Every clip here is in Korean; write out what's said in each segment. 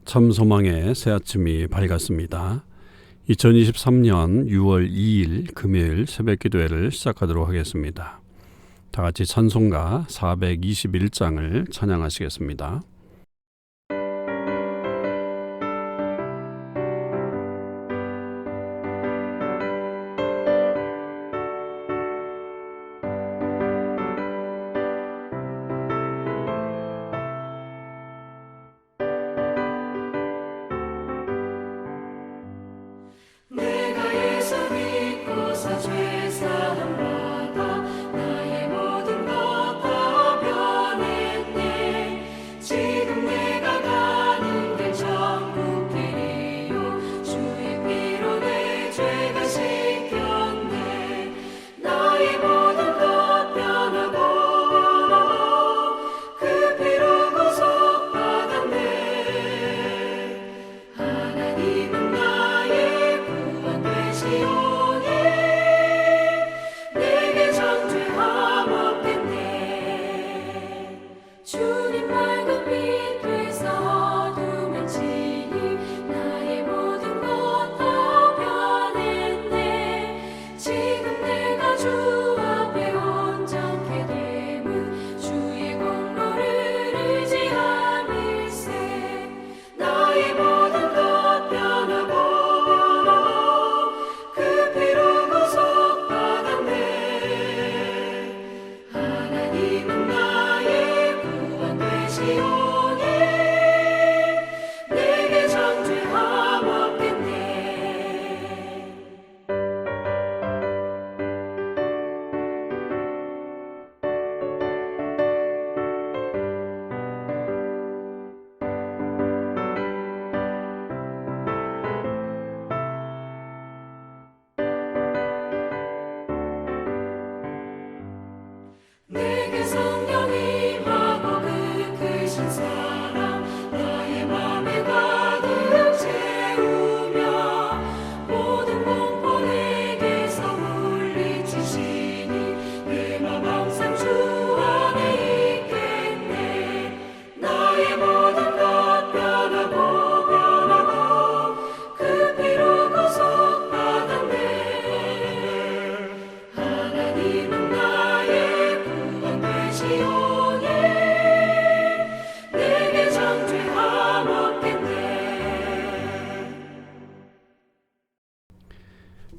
참 소망의 새 아침이 밝았습니다. 2023년 6월 2일 금요일 새벽 기도회를 시작하도록 하겠습니다. 다 같이 찬송가 421장을 찬양하시겠습니다.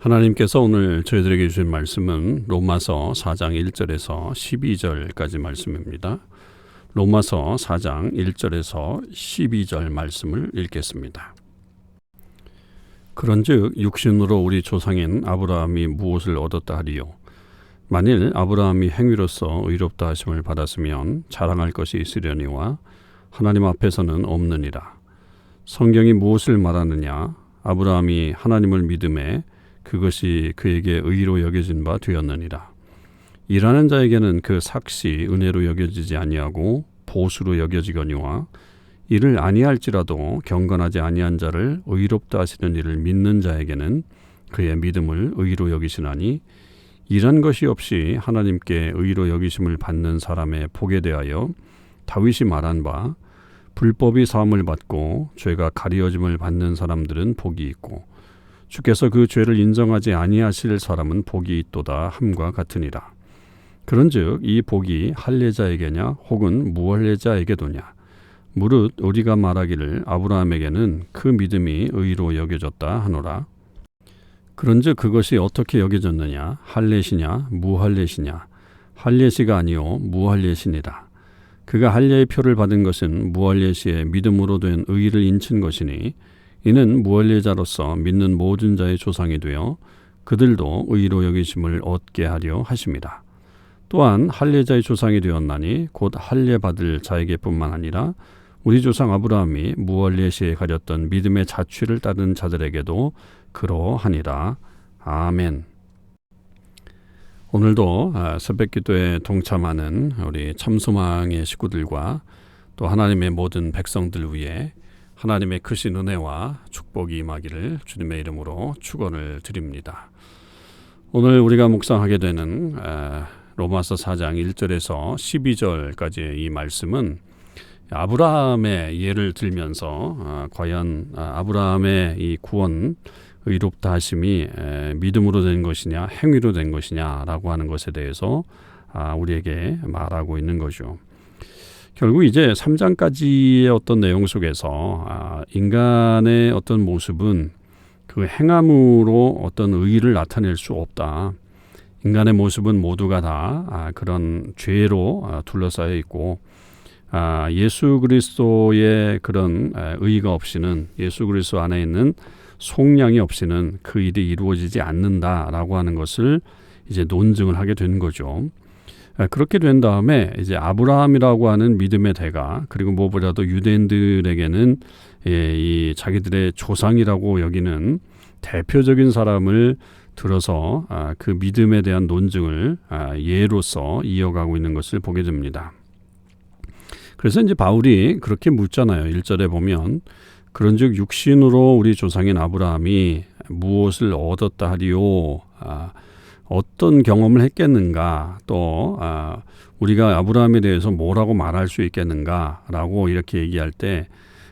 하나님께서 오늘 저희들에게 주신 말씀은 로마서 4장 1절에서 12절까지 말씀입니다. 로마서 4장 1절에서 12절 말씀을 읽겠습니다. 그런즉 육신으로 우리 조상인 아브라함이 무엇을 얻었다 하리요? 만일 아브라함이 행위로서 의롭다 하심을 받았으면 자랑할 것이 있으려니와 하나님 앞에서는 없느니라. 성경이 무엇을 말하느냐? 아브라함이 하나님을 믿음에 그것이 그에게 의로 여겨진 바 되었느니라. 일하는 자에게는 그 삭시 은혜로 여겨지지 아니하고 보수로 여겨지거니와 이를 아니할지라도 경건하지 아니한 자를 의롭다 하시는 이를 믿는 자에게는 그의 믿음을 의로 여기시나니 이런 것이 없이 하나님께 의로 여기심을 받는 사람의 복에 대하여 다윗이 말한 바 불법이 사함을 받고 죄가 가리워짐을 받는 사람들은 복이 있고 주께서 그 죄를 인정하지 아니하실 사람은 복이 있도다 함과 같으니라. 그런즉 이 복이 할례자에게냐 혹은 무할례자에게도냐? 무릇 우리가 말하기를 아브라함에게는 그 믿음이 의로 여겨졌다 하노라. 그런즉 그것이 어떻게 여겨졌느냐? 할례시냐 무할례시냐? 할례시가 아니요 무할례시니라. 그가 할례의 표를 받은 것은 무할례시의 믿음으로 된 의를 인친 것이니 이는 무할례자로서 믿는 모든 자의 조상이 되어 그들도 의로 여기심을 얻게 하려 하심이라. 또한 할례자의 조상이 되었나니 곧 할례 받을 자에게뿐만 아니라 우리 조상 아브라함이 무할례시에 가렸던 믿음의 자취를 따른 자들에게도 그러하니라. 아멘. 오늘도 새벽 기도에 동참하는 우리 참소망의 식구들과 또 하나님의 모든 백성들 위해 하나님의 크신 은혜와 축복이 임하기를 주님의 이름으로 축원을 드립니다. 오늘 우리가 묵상하게 되는 로마서 4장 1절에서 12절까지의 이 말씀은 아브라함의 예를 들면서 과연 아브라함의 이 구원, 의롭다 하심이 믿음으로 된 것이냐 행위로 된 것이냐라고 하는 것에 대해서 우리에게 말하고 있는 거죠. 결국 이제 3장까지의 어떤 내용 속에서 인간의 어떤 모습은 그 행함으로 어떤 의의를 나타낼 수 없다. 인간의 모습은 모두가 다 그런 죄로 둘러싸여 있고 예수 그리스도의 그런 의의가 없이는, 예수 그리스도 안에 있는 속량이 없이는 그 일이 이루어지지 않는다라고 하는 것을 이제 논증을 하게 된 거죠. 그렇게 된 다음에 이제 아브라함이라고 하는 믿음의 대가, 그리고 무엇보다도 유대인들에게는 이 자기들의 조상이라고 여기는 대표적인 사람을 들어서 그 믿음에 대한 논증을 예로서 이어가고 있는 것을 보게 됩니다. 그래서 이제 바울이 그렇게 묻잖아요. 1절에 보면 그런즉 육신으로 우리 조상인 아브라함이 무엇을 얻었다 하리요? 어떤 경험을 했겠는가? 또 우리가 아브라함에 대해서 뭐라고 말할 수 있겠는가라고 이렇게 얘기할 때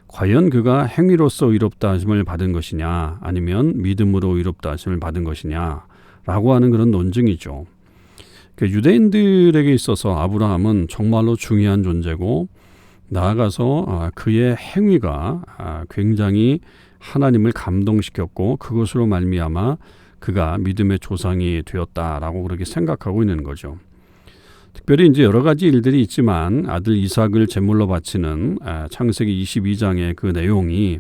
과연 그가 행위로서 의롭다 하심을 받은 것이냐, 아니면 믿음으로 의롭다 하심을 받은 것이냐라고 하는 그런 논증이죠. 유대인들에게 있어서 아브라함은 정말로 중요한 존재고, 나아가서 그의 행위가 굉장히 하나님을 감동시켰고, 그것으로 말미암아 그가 믿음의 조상이 되었다라고 그렇게 생각하고 있는 거죠. 특별히 이제 여러 가지 일들이 있지만 아들 이삭을 제물로 바치는 창세기 22장의 그 내용이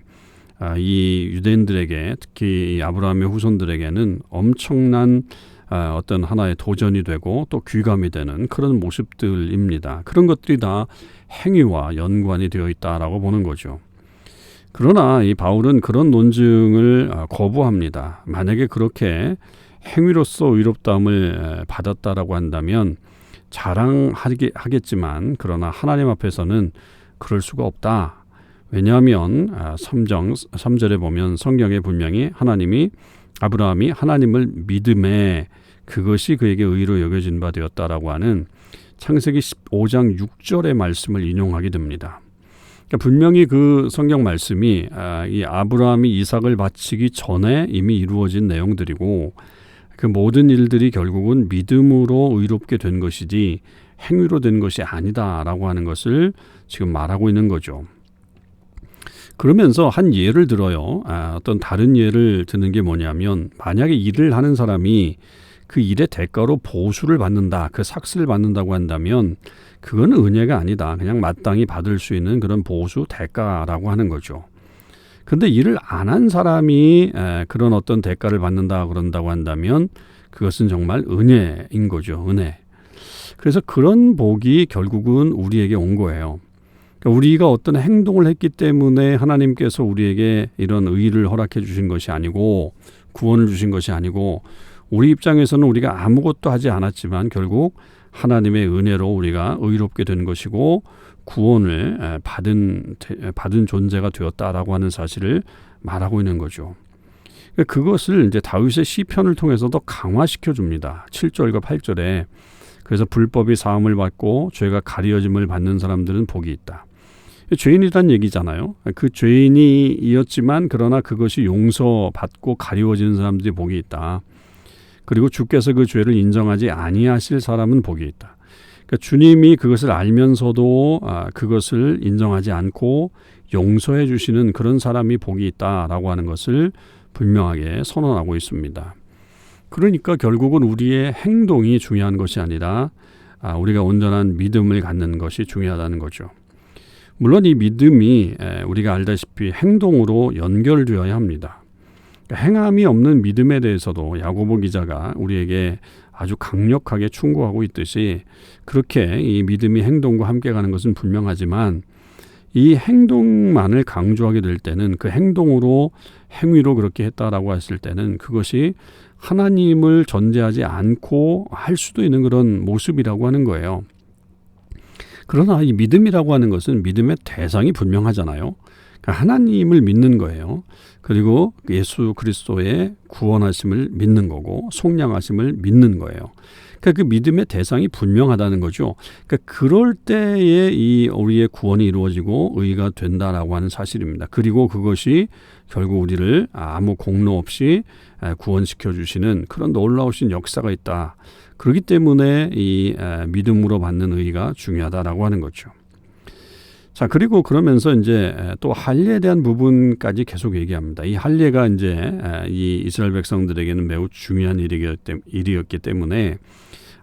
이 유대인들에게, 특히 아브라함의 후손들에게는 엄청난 어떤 하나의 도전이 되고 또 귀감이 되는 그런 모습들입니다. 그런 것들이 다 행위와 연관이 되어 있다라고 보는 거죠. 그러나 이 바울은 그런 논증을 거부합니다. 만약에 그렇게 행위로서 의롭다함을 받았다라고 한다면 자랑하겠지만, 그러나 하나님 앞에서는 그럴 수가 없다. 왜냐하면 3절에 보면 성경에 분명히 아브라함이 하나님을 믿음에 그것이 그에게 의로 여겨진 바 되었다라고 하는 창세기 15장 6절의 말씀을 인용하게 됩니다. 그러니까 분명히 그 성경 말씀이 이 아브라함이 이삭을 바치기 전에 이미 이루어진 내용들이고, 그 모든 일들이 결국은 믿음으로 의롭게 된 것이지 행위로 된 것이 아니다라고 하는 것을 지금 말하고 있는 거죠. 그러면서 한 예를 들어요. 어떤 다른 예를 드는 게 뭐냐면, 만약에 일을 하는 사람이 그 일의 대가로 보수를 받는다, 그 삭스를 받는다고 한다면 그건 은혜가 아니다. 그냥 마땅히 받을 수 있는 그런 보수, 대가라고 하는 거죠. 근데 일을 안 한 사람이 그런 어떤 대가를 받는다 그런다고 한다면 그것은 정말 은혜인 거죠. 은혜. 그래서 그런 복이 결국은 우리에게 온 거예요. 그러니까 우리가 어떤 행동을 했기 때문에 하나님께서 우리에게 이런 의의를 허락해 주신 것이 아니고, 구원을 주신 것이 아니고, 우리 입장에서는 우리가 아무것도 하지 않았지만 결국 하나님의 은혜로 우리가 의롭게 된 것이고 구원을 받은 존재가 되었다라고 하는 사실을 말하고 있는 거죠. 그것을 이제 다윗의 시편을 통해서도 강화시켜 줍니다. 7절과 8절에 그래서 불법이 사함을 받고 죄가 가려짐을 받는 사람들은 복이 있다. 죄인이란 얘기잖아요. 그 죄인이었지만 그러나 그것이 용서받고 가리워지는 사람들이 복이 있다. 그리고 주께서 그 죄를 인정하지 아니하실 사람은 복이 있다. 그러니까 주님이 그것을 알면서도 그것을 인정하지 않고 용서해 주시는 그런 사람이 복이 있다라고 하는 것을 분명하게 선언하고 있습니다. 그러니까 결국은 우리의 행동이 중요한 것이 아니라 우리가 온전한 믿음을 갖는 것이 중요하다는 거죠. 물론 이 믿음이 우리가 알다시피 행동으로 연결되어야 합니다. 행함이 없는 믿음에 대해서도 야고보 기자가 우리에게 아주 강력하게 충고하고 있듯이, 그렇게 이 믿음이 행동과 함께 가는 것은 분명하지만 이 행동만을 강조하게 될 때는, 그 행동으로 행위로 그렇게 했다라고 했을 때는 그것이 하나님을 전제하지 않고 할 수도 있는 그런 모습이라고 하는 거예요. 그러나 이 믿음이라고 하는 것은 믿음의 대상이 분명하잖아요. 그러니까 하나님을 믿는 거예요. 그리고 예수 그리스도의 구원하심을 믿는 거고 속량하심을 믿는 거예요. 그러니까 그 믿음의 대상이 분명하다는 거죠. 그러니까 그럴 때에 이 우리의 구원이 이루어지고 의가 된다라고 하는 사실입니다. 그리고 그것이 결국 우리를 아무 공로 없이 구원시켜 주시는 그런 놀라우신 역사가 있다. 그렇기 때문에 이 믿음으로 받는 의가 중요하다라고 하는 거죠. 자, 그리고 그러면서 이제 또 할례에 대한 부분까지 계속 얘기합니다. 이 할례가 이제 이 이스라엘 백성들에게는 매우 중요한 일이었기 때문에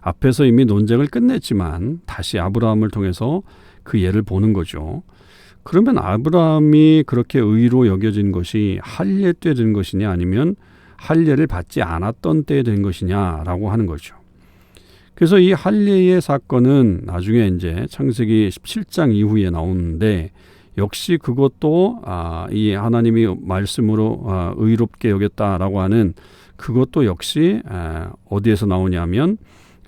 앞에서 이미 논쟁을 끝냈지만 다시 아브라함을 통해서 그 예를 보는 거죠. 그러면 아브라함이 그렇게 의로 여겨진 것이 할례 때 된 것이냐 아니면 할례를 받지 않았던 때에 된 것이냐라고 하는 거죠. 그래서 이 할례의 사건은 나중에 이제 창세기 17장 이후에 나오는데 역시 그것도 이 하나님이 말씀으로 의롭게 여겼다라고 하는 그것도 역시 어디에서 나오냐면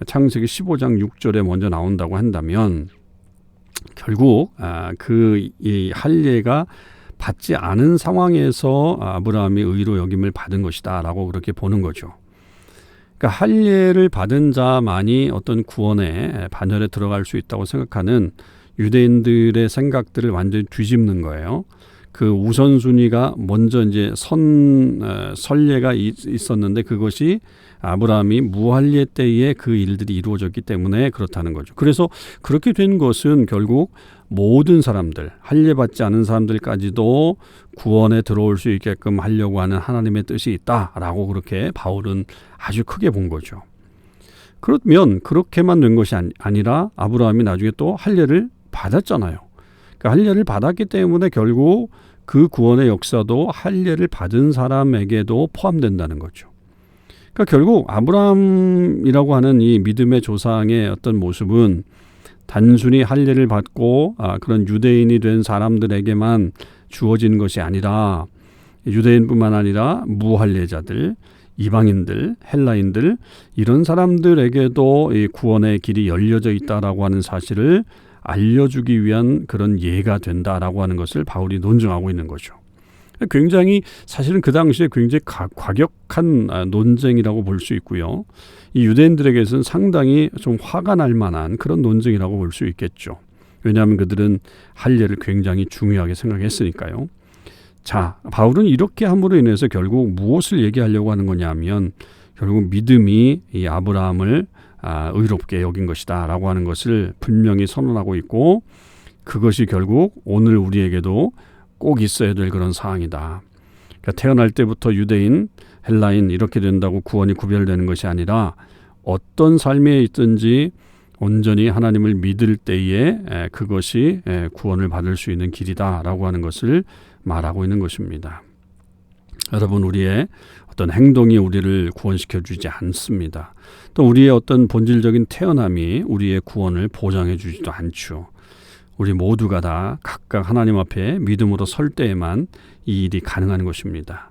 창세기 15장 6절에 먼저 나온다고 한다면 결국 이 할례가 받지 않은 상황에서 아브라함이 의로 여김을 받은 것이다라고 그렇게 보는 거죠. 그러니까 할례를 받은 자만이 어떤 구원의 반열에 들어갈 수 있다고 생각하는 유대인들의 생각들을 완전히 뒤집는 거예요. 그 우선순위가 먼저 이제 선례가 있었는데 그것이 아브라함이 무할례 때에 그 일들이 이루어졌기 때문에 그렇다는 거죠. 그래서 그렇게 된 것은 결국 모든 사람들, 할례 받지 않은 사람들까지도 구원에 들어올 수 있게끔 하려고 하는 하나님의 뜻이 있다라고 그렇게 바울은 아주 크게 본 거죠. 그러면 그렇게만 된 것이 아니라 아브라함이 나중에 또 할례를 받았잖아요. 그러니까 할례를 받았기 때문에 결국 그 구원의 역사도 할례를 받은 사람에게도 포함된다는 거죠. 그러니까 결국 아브라함이라고 하는 이 믿음의 조상의 어떤 모습은 단순히 할례를 받고 그런 유대인이 된 사람들에게만 주어진 것이 아니라 유대인뿐만 아니라 무할례자들, 이방인들, 헬라인들 이런 사람들에게도 이 구원의 길이 열려져 있다라고 하는 사실을 알려주기 위한 그런 예가 된다라고 하는 것을 바울이 논증하고 있는 거죠. 굉장히 사실은 그 당시에 굉장히 과격한 논쟁이라고 볼 수 있고요. 이 유대인들에게서는 상당히 좀 화가 날 만한 그런 논쟁이라고 볼 수 있겠죠. 왜냐하면 그들은 할례를 굉장히 중요하게 생각했으니까요. 자, 바울은 이렇게 함으로 인해서 결국 무엇을 얘기하려고 하는 거냐면 결국 믿음이 이 아브라함을 의롭게 여긴 것이다 라고 하는 것을 분명히 선언하고 있고 그것이 결국 오늘 우리에게도 꼭 있어야 될 그런 사항이다. 그러니까 태어날 때부터 유대인, 헬라인 이렇게 된다고 구원이 구별되는 것이 아니라 어떤 삶에 있든지 온전히 하나님을 믿을 때에 그것이 구원을 받을 수 있는 길이다라고 하는 것을 말하고 있는 것입니다. 여러분, 우리의 어떤 행동이 우리를 구원시켜 주지 않습니다. 또 우리의 어떤 본질적인 태어남이 우리의 구원을 보장해 주지도 않죠. 우리 모두가 다 각각 하나님 앞에 믿음으로 설 때에만 이 일이 가능한 것입니다.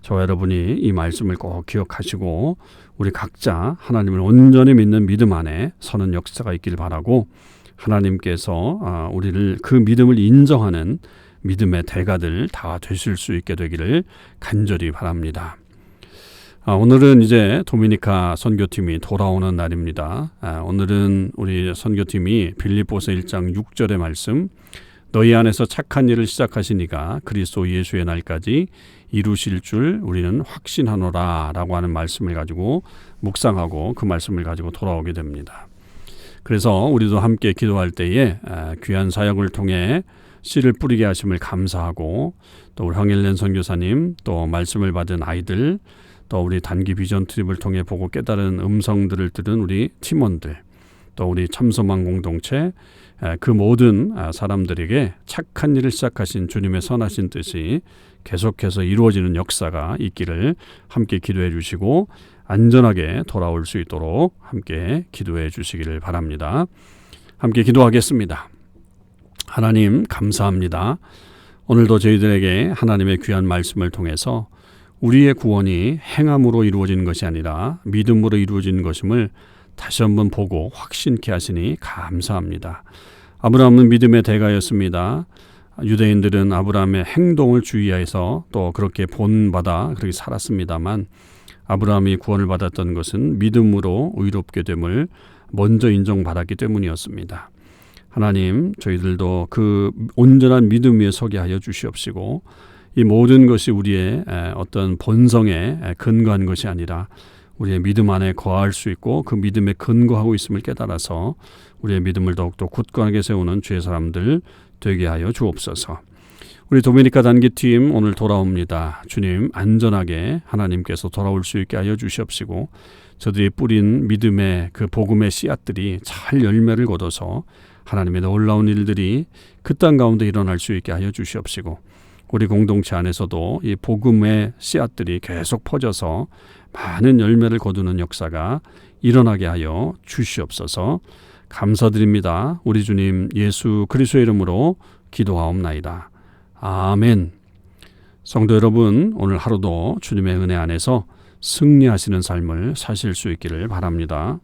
저와 여러분이 이 말씀을 꼭 기억하시고 우리 각자 하나님을 온전히 믿는 믿음 안에 서는 역사가 있길 바라고 하나님께서 우리를 그 믿음을 인정하는 믿음의 대가들 다 되실 수 있게 되기를 간절히 바랍니다. 오늘은 이제 도미니카 선교팀이 돌아오는 날입니다. 오늘은 우리 선교팀이 빌립보서 1장 6절의 말씀 너희 안에서 착한 일을 시작하시니가 그리스도 예수의 날까지 이루실 줄 우리는 확신하노라 라고 하는 말씀을 가지고 묵상하고 그 말씀을 가지고 돌아오게 됩니다. 그래서 우리도 함께 기도할 때에 귀한 사역을 통해 씨를 뿌리게 하심을 감사하고 또 우리 황일렌 선교사님 또 말씀을 받은 아이들 또 우리 단기 비전 트립을 통해 보고 깨달은 음성들을 들은 우리 팀원들 또 우리 참소망 공동체 그 모든 사람들에게 착한 일을 시작하신 주님의 선하신 뜻이 계속해서 이루어지는 역사가 있기를 함께 기도해 주시고 안전하게 돌아올 수 있도록 함께 기도해 주시기를 바랍니다. 함께 기도하겠습니다. 하나님 감사합니다. 오늘도 저희들에게 하나님의 귀한 말씀을 통해서 우리의 구원이 행함으로 이루어지는 것이 아니라 믿음으로 이루어지는 것임을 다시 한번 보고 확신케 하시니 감사합니다. 아브라함은 믿음의 대가였습니다. 유대인들은 아브라함의 행동을 주의해서 또 그렇게 본받아 그렇게 살았습니다만 아브라함이 구원을 받았던 것은 믿음으로 의롭게 됨을 먼저 인정받았기 때문이었습니다. 하나님, 저희들도 그 온전한 믿음 위에 서게 하여 주시옵시고, 이 모든 것이 우리의 어떤 본성에 근거한 것이 아니라 우리의 믿음 안에 거할 수 있고 그 믿음에 근거하고 있음을 깨달아서 우리의 믿음을 더욱더 굳건하게 세우는 주의 사람들 되게 하여 주옵소서. 우리 도미니카 단기팀 오늘 돌아옵니다. 주님, 안전하게 하나님께서 돌아올 수 있게 하여 주시옵시고, 저들이 뿌린 믿음의 그 복음의 씨앗들이 잘 열매를 거둬서 하나님의 놀라운 일들이 그 땅 가운데 일어날 수 있게 하여 주시옵시고, 우리 공동체 안에서도 이 복음의 씨앗들이 계속 퍼져서 많은 열매를 거두는 역사가 일어나게 하여 주시옵소서. 감사드립니다. 우리 주님 예수 그리스도의 이름으로 기도하옵나이다. 아멘. 성도 여러분, 오늘 하루도 주님의 은혜 안에서 승리하시는 삶을 사실 수 있기를 바랍니다.